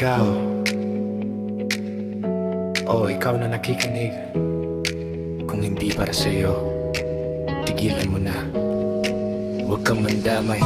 Ikaw, ikaw na nakikinig. Kung hindi para sa'yo, tigilan mo na. Huwag kang mandamay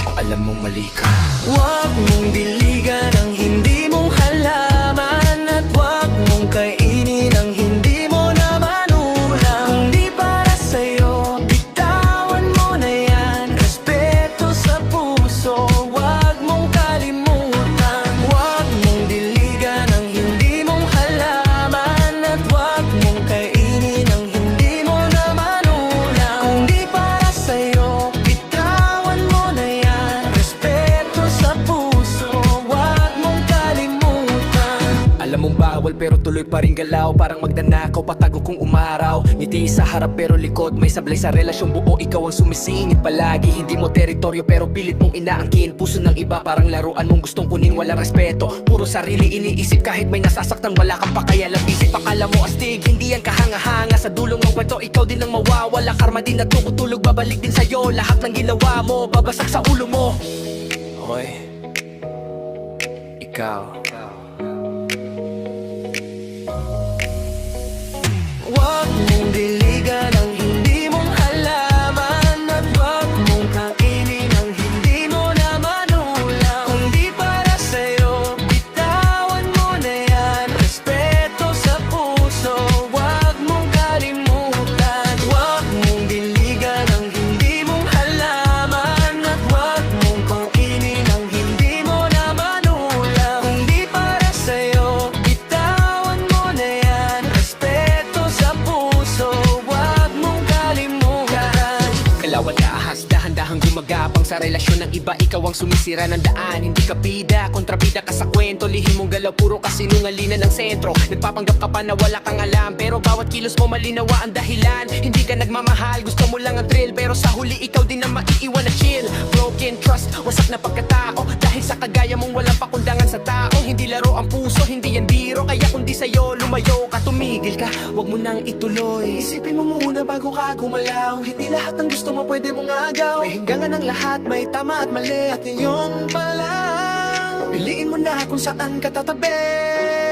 kung alam mong mali ka. Huwag mong diligan ang hindi mong halaman, at huwag mong kainin ang hindi mo naman ulam. Kung di para sa'yo, bitawan mo na yan. Respeto sa puso, huwag mong kalimutan. Huwag mong diligan ang hindi mong halaman, at huwag mong kainin ang hindi mo naman ulam. Kung di para sa'yo, bitawan mo na yan. Respeto sa puso, huwag mong kalimutan. Alam mong bawal pero tuloy pa rin galaw. Parang magdanakaw, patago kung umaraw. Ngiti sa harap pero likod may sablay sa relasyon buo. Ikaw ang sumisingit palagi. Hindi mo teritoryo pero pilit mong inaangkin. Puso ng iba parang laruan mong gustong kunin. Walang respeto, puro sarili iniisip. Kahit may nasasaktan wala kang pakialam. Isip akala mo astig, hindi yan kahanga-hanga. Sa dulong ng kwento ikaw din ang mawawala. Karma din na tumutulog, babalik din sa'yo. Lahat ng ginawa mo, babasag sa ulo mo. Hoy, ikaw. Huwag mong diligan ang hindi mong halaman, at huwag mong kainin ang hindi mo naman ulam. Kung di para sa'yo, bitawan mo na yan. Respeto sa puso, huwag mong kalimutan. Huwag mong diligan ang hindi mong halaman, at huwag mong kainin ang hindi mo naman ulam. Kung di para sa'yo, bitawan mo na yan. Respeto sa puso, huwag mong kalimutan. Kalawan na ahas, dahan-dahang gumagapang sa relasyon ng iba. Ikaw ang sumisira ng daan, hindi ka bida, kontrabida ka sa kwento. Lihim mong galaw, puro kasinungalingan ng sentro. Nagpapanggap ka pa na wala kang alam, pero bawat kilos mo malinawa ang dahilan. Hindi ka nagmamahal, gusto mo lang ang thrill, pero sa huli ikaw din ang maiiwan na chill. Broken trust, wasak na pagkatao, dahil sa kagaya mong walang pakundangan sa tao. Hindi laro ang puso, hindi yan biro, kaya kung di sa'yo lumayo ka, tumigil ka, wag mo nang ituloy. Isipin mo muna bago ka gumalaw. Hindi lahat ng gusto mo pwede mong agaw. May hinggangan ng lahat, may tama at mali, at yun pala. Piliin mo na kung saan ka tatabi.